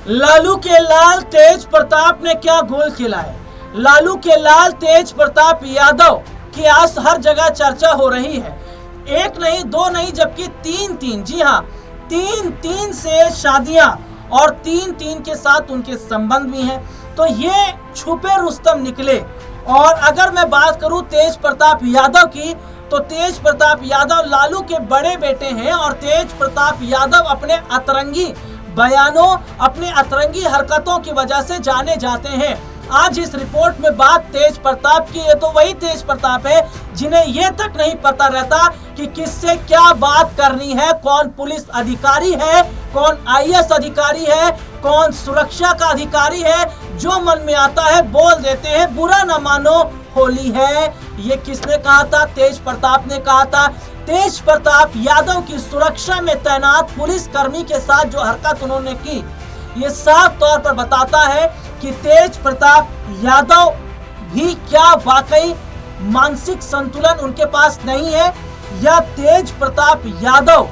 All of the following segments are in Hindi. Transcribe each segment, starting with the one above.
लालू के लाल तेज प्रताप ने क्या गोल खेला है। लालू के लाल तेज प्रताप यादव की आज हर जगह चर्चा हो रही है। एक नहीं, दो नहीं, जबकि तीन, जी हाँ, तीन से शादियां और तीन के साथ उनके संबंध भी हैं। तो ये छुपे रुस्तम निकले। और अगर मैं बात करूं तेज प्रताप यादव की, तो तेज प्रताप यादव लालू के बड़े बेटे हैं और तेज प्रताप यादव अपने अतरंगी बयानों, अपने अतरंगी हरकतों की वजह से जाने जाते हैं। आज इस रिपोर्ट में बात तेज प्रताप की है, तो वही तेज प्रताप है जिन्हें ये तक नहीं पता रहता कि किससे क्या बात करनी है, कौन पुलिस अधिकारी है, कौन आईएएस अधिकारी है, कौन सुरक्षा का अधिकारी है। जो मन में आता है बोल देते हैं, बुरा न मानो होली है। ये किसने कहा था? तेज प्रताप ने कहा था। तेज प्रताप यादव की सुरक्षा में तैनात पुलिस कर्मी के साथ जो हरकत उन्होंने की, ये साफ तौर पर बताता है कि तेज प्रताप यादव भी क्या वाकई मानसिक संतुलन उनके पास नहीं है, या तेज प्रताप यादव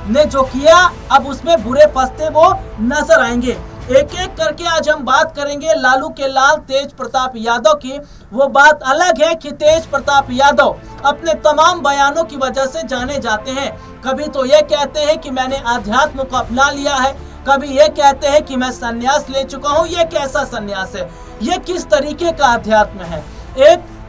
ने जो किया अब उसमें बुरे फंसते वो नजर आएंगे। एक एक करके आज हम बात करेंगे लालू के लाल तेज प्रताप यादव की। वो बात अलग है कि तेज प्रताप यादव अपने तमाम बयानों की वजह से जाने जाते हैं। कभी तो ये कहते हैं कि मैंने आध्यात्म को अपना लिया है, कभी ये कहते हैं कि मैं संन्यास ले चुका हूँ। ये कैसा संन्यास है? ये किस तरीके का अध्यात्म है?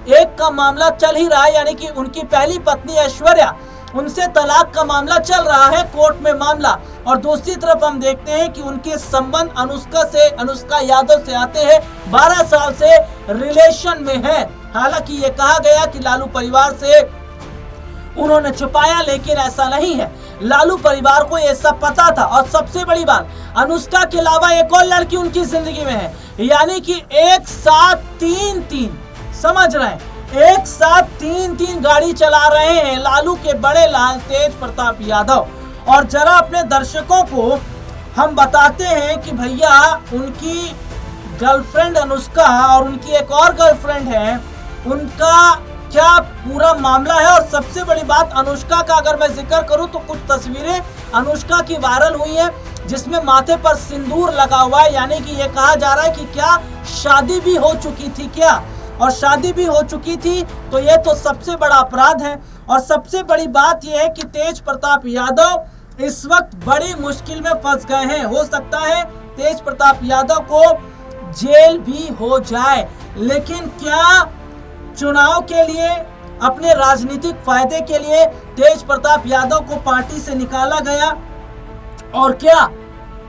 एक का मामला चल ही रहा है, यानी कि उनकी पहली पत्नी ऐश्वर्या, उनसे तलाक का मामला चल रहा है कोर्ट में मामला, और दूसरी तरफ हम देखते हैं कि उनके संबंध अनुष्का यादव से आते हैं। 12 साल से रिलेशन में है। हालांकि ये कहा गया कि लालू परिवार से उन्होंने छुपाया, लेकिन ऐसा नहीं है। लालू परिवार को ये सब पता था। और सबसे बड़ी बात, अनुष्का के अलावा एक और लड़की उनकी जिंदगी में है, यानी कि एक साथ तीन, समझ रहे हैं, एक साथ तीन गाड़ी चला रहे हैं लालू के बड़े लाल तेज प्रताप यादव। और जरा अपने दर्शकों को हम बताते हैं कि भैया उनकी गर्लफ्रेंड अनुष्का और उनकी एक और गर्लफ्रेंड है, उनका क्या पूरा मामला है। और सबसे बड़ी बात, अनुष्का का अगर मैं जिक्र करूं तो कुछ तस्वीरें अनुष्का की वायरल हुई है जिसमें माथे पर सिंदूर लगा हुआ है, यानी कि ये कहा जा रहा है कि क्या शादी भी हो चुकी थी क्या? और शादी भी हो चुकी थी तो ये तो सबसे बड़ा अपराध है। और सबसे बड़ी बात यह है कि तेज प्रताप यादव इस वक्त बड़ी मुश्किल में फंस गए हैं। हो सकता है तेज प्रताप यादव को जेल भी हो जाए, लेकिन क्या चुनाव के लिए, अपने राजनीतिक फायदे के लिए तेज प्रताप यादव को पार्टी से निकाला गया? और क्या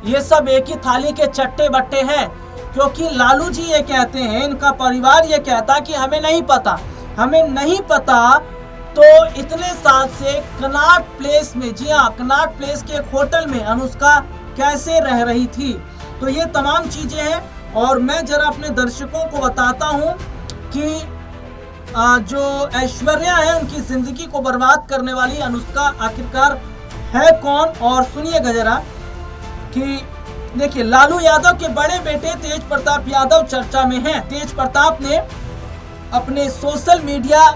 ये सब एक ही थाली के चट्टे बट्टे हैं? क्योंकि लालू जी ये कहते हैं, इनका परिवार ये कहता कि हमें नहीं पता, तो इतने साल से कनॉट प्लेस में, जी हाँ, कनॉट प्लेस के एक होटल में अनुष्का कैसे रह रही थी। तो ये तमाम चीजें हैं। और मैं जरा अपने दर्शकों को बताता हूँ कि जो ऐश्वर्या है, उनकी जिंदगी को बर्बाद करने वाली अनुष्का आखिरकार है कौन। और सुनिएगा जरा कि देखिए, लालू यादव के बड़े बेटे तेज प्रताप यादव चर्चा में हैं। तेज प्रताप ने अपने सोशल मीडिया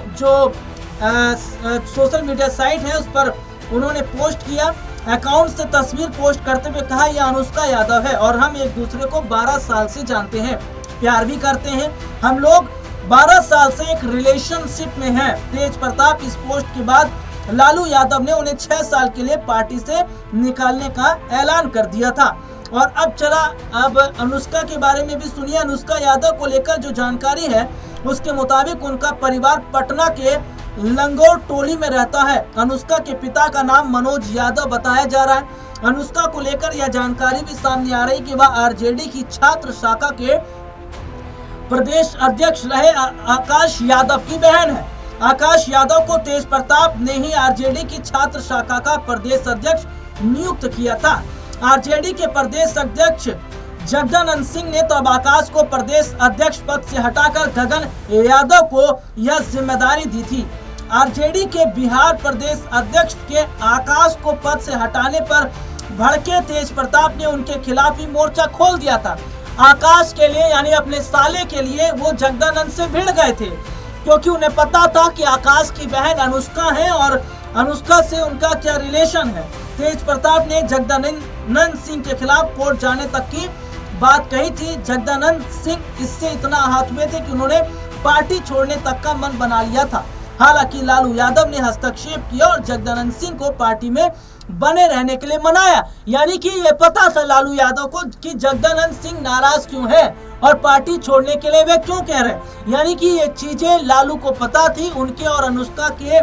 साइट है उस पर उन्होंने पोस्ट किया, अकाउंट से तस्वीर पोस्ट करते हुए कहा, यह अनुष्का यादव है और हम एक दूसरे को 12 साल से जानते हैं, प्यार भी करते हैं, हम लोग 12 साल से एक रिलेशनशिप में हैं। तेज प्रताप इस पोस्ट के बाद लालू यादव ने उन्हें 6 साल के लिए पार्टी से निकालने का ऐलान कर दिया था। और अब अनुष्का के बारे में भी सुनिए। अनुष्का यादव को लेकर जो जानकारी है उसके मुताबिक उनका परिवार पटना के लंगोर टोली में रहता है। अनुष्का के पिता का नाम मनोज यादव बताया जा रहा है। अनुष्का को लेकर यह जानकारी भी सामने आ रही कि वह आरजेडी की छात्र शाखा के प्रदेश अध्यक्ष रहे आकाश यादव की बहन है। आकाश यादव को तेज प्रताप ने ही आरजेडी की छात्र शाखा का प्रदेश अध्यक्ष नियुक्त किया था। आरजेडी के प्रदेश अध्यक्ष जगदानंद सिंह ने तो अब आकाश को प्रदेश अध्यक्ष पद से हटाकर गगन यादव को यह जिम्मेदारी दी थी। आरजेडी के बिहार प्रदेश अध्यक्ष के आकाश को पद से हटाने पर भड़के तेज प्रताप ने उनके खिलाफ ही मोर्चा खोल दिया था। आकाश के लिए, यानी अपने साले के लिए, वो जगदानंद से भिड़ गए थे, क्योंकि उन्हें पता था कि आकाश की बहन अनुष्का है और अनुष्का से उनका क्या रिलेशन है। तेज प्रताप ने जगदानंद सिंह के खिलाफ कोर्ट जाने तक की बात कही थी। जगदानंद सिंह इससे इतना आहत हुए थे कि उन्होंने पार्टी छोड़ने तक का मन बना लिया था। हालांकि लालू यादव ने हस्तक्षेप किया और जगदानंद सिंह को पार्टी में बने रहने के लिए मनाया। यानी कि ये पता था लालू यादव को कि जगदानंद सिंह नाराज क्यों है और पार्टी छोड़ने के लिए वे क्यों कह रहे हैं। यानी कि ये चीजें लालू को पता थी। उनके और अनुष्का के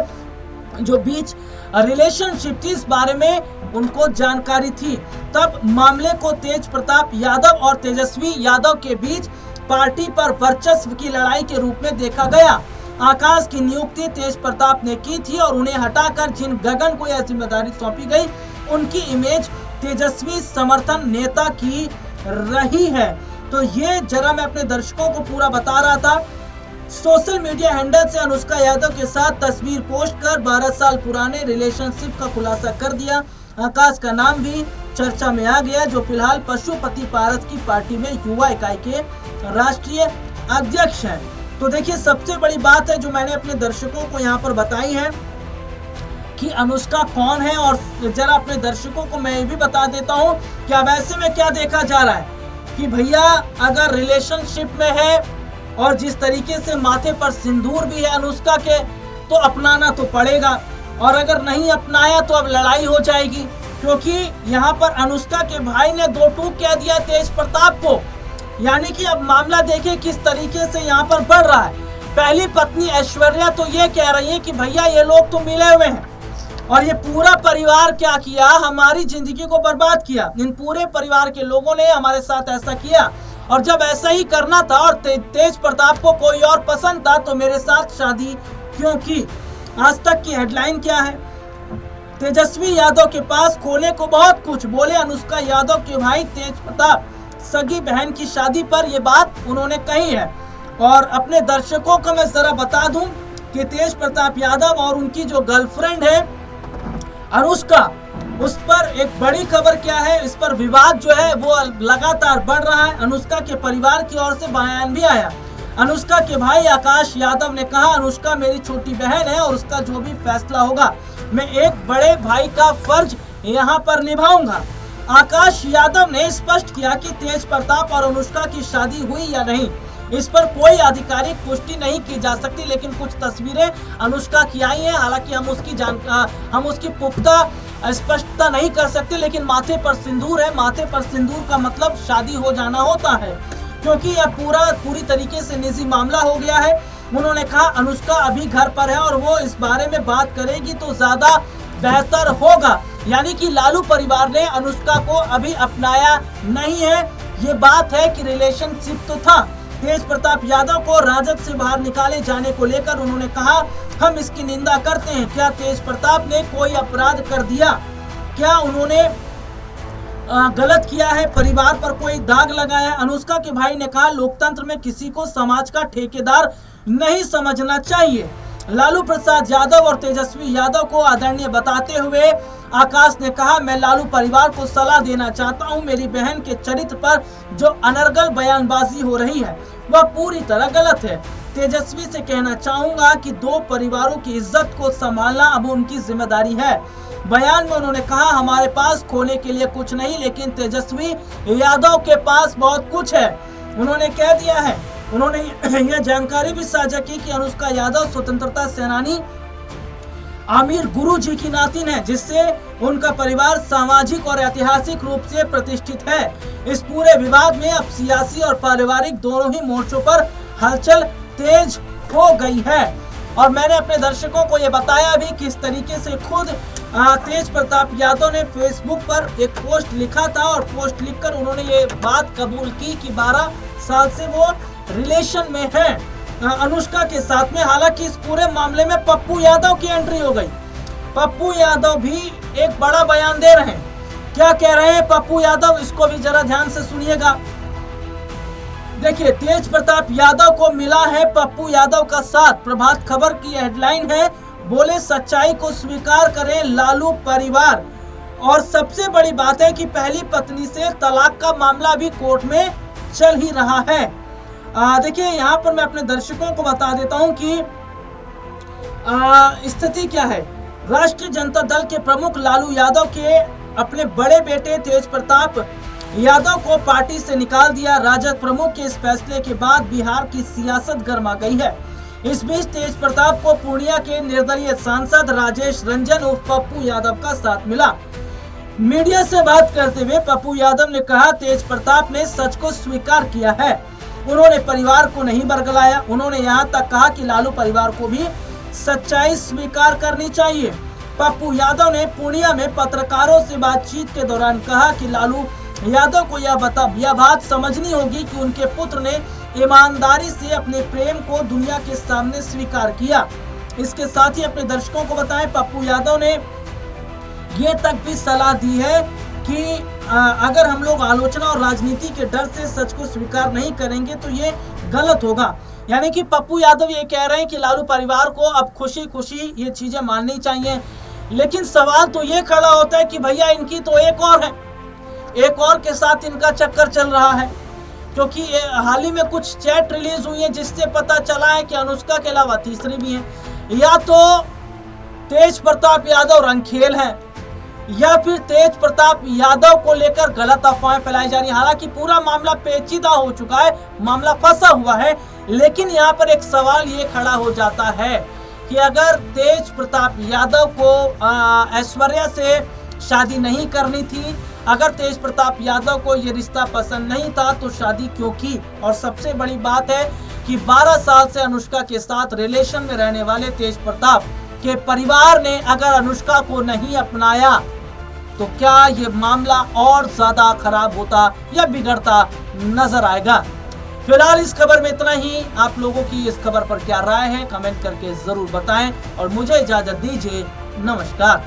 जो बीच रिलेशनशिप थी इस बारे में उनको जानकारी थी। तब मामले को तेज प्रताप यादव और तेजस्वी यादव के बीच पार्टी पर वर्चस्व की लड़ाई के रूप में देखा गया। आकाश की नियुक्ति तेज प्रताप ने की थी और उन्हें हटाकर जिन गगन को यह जिम्मेदारी सौंपी गई उनकी इमेज तेजस्वी समर्थन नेता की रही है। तो ये जरा मैं अपने दर्शकों को पूरा बता रहा था। सोशल मीडिया हैंडल से अनुष्का यादव के साथ तस्वीर पोस्ट कर 12 साल पुराने रिलेशनशिप का खुलासा कर दिया। आकाश का नाम भी चर्चा में आ गया, जो फिलहाल पशुपति पारस की पार्टी में युवा इकाई के राष्ट्रीय अध्यक्ष हैं। तो देखिए, सबसे बड़ी बात है जो मैंने अपने दर्शकों को यहाँ पर बताई है कि अनुष्का कौन है। और जरा अपने दर्शकों को मैं ये भी बता देता हूँ कि अब ऐसे में क्या देखा जा रहा है कि भैया अगर रिलेशनशिप में है और जिस तरीके से माथे पर सिंदूर भी है अनुष्का के, तो अपनाना तो पड़ेगा। और अगर नहीं अपनाया तो अब लड़ाई हो जाएगी, क्योंकि यहाँ पर अनुष्का के भाई ने 2 टूक कह दिया तेज प्रताप को। यानी कि अब मामला देखिए किस तरीके से यहाँ पर बढ़ रहा है। पहली पत्नी ऐश्वर्या तो ये कह रही है कि भैया ये लोग तो मिले हुए हैं और ये पूरा परिवार क्या किया, हमारी जिंदगी को बर्बाद किया। इन पूरे परिवार के लोगों ने हमारे साथ ऐसा किया और जब ऐसा ही करना था और तेज प्रताप को कोई और पसंद था तो मेरे साथ शादी क्यों की। आज तक की हेडलाइन क्या है, तेजस्वी यादव के पास खोने को बहुत कुछ, बोले अनुष्का यादव के भाई तेज प्रताप। सगी बहन की शादी पर ये बात उन्होंने कही है। और अपने दर्शकों को मैं जरा बता दूं कि तेज प्रताप यादव और उनकी जो गर्लफ्रेंड है अनुष्का, उस पर एक बड़ी खबर क्या है, इस पर विवाद जो है वो लगातार बढ़ रहा है। अनुष्का के परिवार की ओर से बयान भी आया। अनुष्का के भाई आकाश यादव ने कहा, अनुष्का मेरी छोटी बहन है और उसका जो भी फैसला होगा मैं एक बड़े भाई का फर्ज यहाँ पर निभाऊंगा। आकाश यादव ने स्पष्ट किया कि तेज प्रताप और अनुष्का की शादी हुई या नहीं, इस पर कोई आधिकारिक पुष्टि नहीं की जा सकती, लेकिन कुछ तस्वीरें अनुष्का की आई हैं। हालांकि हम उसकी पुख्ता स्पष्टता नहीं कर सकते, लेकिन माथे पर सिंदूर है। माथे पर सिंदूर का मतलब शादी हो जाना होता है, क्योंकि यह पूरी तरीके से निजी मामला हो गया है। उन्होंने कहा अनुष्का अभी घर पर है और वो इस बारे में बात करेगी तो ज्यादा बेहतर होगा। यानी कि लालू परिवार ने अनुष्का को अभी अपनाया नहीं है। ये बात है कि रिलेशनशिप तो था। तेज प्रताप यादव को राजद से बाहर निकाले जाने को लेकर उन्होंने कहा, हम इसकी निंदा करते हैं। क्या तेज प्रताप ने कोई अपराध कर दिया? क्या उन्होंने गलत किया है? परिवार पर कोई दाग लगाया? अनुष्का के भाई ने कहा, लोकतंत्र में किसी को समाज का ठेकेदार नहीं समझना चाहिए। लालू प्रसाद यादव और तेजस्वी यादव को आदरणीय बताते हुए आकाश ने कहा, मैं लालू परिवार को सलाह देना चाहता हूं। मेरी बहन के चरित्र पर जो अनर्गल बयानबाजी हो रही है वह पूरी तरह गलत है। तेजस्वी से कहना चाहूंगा कि 2 परिवारों की इज्जत को संभालना अब उनकी जिम्मेदारी है। बयान में उन्होंने कहा, हमारे पास खोने के लिए कुछ नहीं, लेकिन तेजस्वी यादव के पास बहुत कुछ है। उन्होंने कह दिया है। उन्होंने यह जानकारी भी साझा की कि अनुष्का यादव स्वतंत्रता सेनानी आमिर गुरुजी की नातिन है, जिससे उनका परिवार सामाजिक और ऐतिहासिक रूप से प्रतिष्ठित है। इस पूरे विवाद में अब सियासी और पारिवारिक दोनों ही मोर्चों पर हलचल तेज हो गई है। और मैंने अपने दर्शकों को ये बताया भी किस तरीके से खुद तेज प्रताप यादव ने फेसबुक पर एक पोस्ट लिखा था और पोस्ट लिखकर उन्होंने ये बात कबूल की कि 12 साल से वो रिलेशन में है अनुष्का के साथ में। हालांकि इस पूरे मामले में पप्पू यादव की एंट्री हो गई। पप्पू यादव भी एक बड़ा बयान दे रहे हैं। क्या कह रहे हैं पप्पू यादव, इसको भी जरा ध्यान से सुनिएगा। देखिए, तेज प्रताप यादव को मिला है पप्पू यादव का साथ। प्रभात खबर की हेडलाइन है, बोले सच्चाई को स्वीकार करें लालू परिवार। और सबसे बड़ी बात है कि पहली पत्नी से तलाक का मामला भी कोर्ट में चल ही रहा है। देखिए, यहाँ पर मैं अपने दर्शकों को बता देता हूँ कि स्थिति क्या है। राष्ट्रीय जनता दल के प्रमुख लालू यादव के अपने बड़े बेटे तेज प्रताप यादव को पार्टी से निकाल दिया। राजद प्रमुख के इस फैसले के बाद बिहार की सियासत गर्मा गई है। इस बीच तेज प्रताप को पूर्णिया के निर्दलीय सांसद राजेश रंजन उर्फ पप्पू यादव का साथ मिला। मीडिया से बात करते हुए पप्पू यादव ने कहा, तेज प्रताप ने सच को स्वीकार किया है। उन्होंने परिवार को नहीं बरगलाया। उन्होंने यहां तक कहा कि लालू परिवार को भी सच्चाई स्वीकार करनी चाहिए। पप्पू यादव ने पूर्णिया में पत्रकारों से बातचीत के दौरान कहा कि लालू यादव को यह बात समझनी होगी कि उनके पुत्र ने ईमानदारी से अपने प्रेम को दुनिया के सामने स्वीकार किया। इसके साथ ही अपने दर्शकों को बताएं, पप्पू यादव ने ये तक भी सलाह दी है कि अगर हम लोग आलोचना और राजनीति के डर से सच को स्वीकार नहीं करेंगे तो ये गलत होगा। यानी कि पप्पू यादव ये कह रहे हैं कि लालू परिवार को अब खुशी खुशी ये चीजें माननी चाहिए। लेकिन सवाल तो ये खड़ा होता है कि भैया इनकी तो एक और है, एक और के साथ इनका चक्कर चल रहा है, क्योंकि हाल ही में कुछ चैट रिलीज हुई है जिससे पता चला है कि अनुष्का के अलावा तीसरी भी है। या तो तेज प्रताप यादव रंगखेल है या फिर तेज प्रताप यादव को लेकर गलत अफवाहें फैलाई जा रही है। हालांकि पूरा मामला पेचीदा हो चुका है, मामला फंसा हुआ है, लेकिन यहाँ पर एक सवाल ये खड़ा हो जाता है कि अगर तेज प्रताप यादव को ऐश्वर्या से शादी नहीं करनी थी, अगर तेज प्रताप यादव को ये रिश्ता पसंद नहीं था तो शादी क्यों की। और सबसे बड़ी बात है कि 12 साल से अनुष्का के साथ रिलेशन में रहने वाले तेज प्रताप के परिवार ने अगर अनुष्का को नहीं अपनाया तो क्या ये मामला और ज्यादा खराब होता या बिगड़ता नजर आएगा। फिलहाल इस खबर में इतना ही। आप लोगों की इस खबर पर क्या राय है कमेंट करके जरूर बताएं और मुझे इजाजत दीजिए। नमस्कार।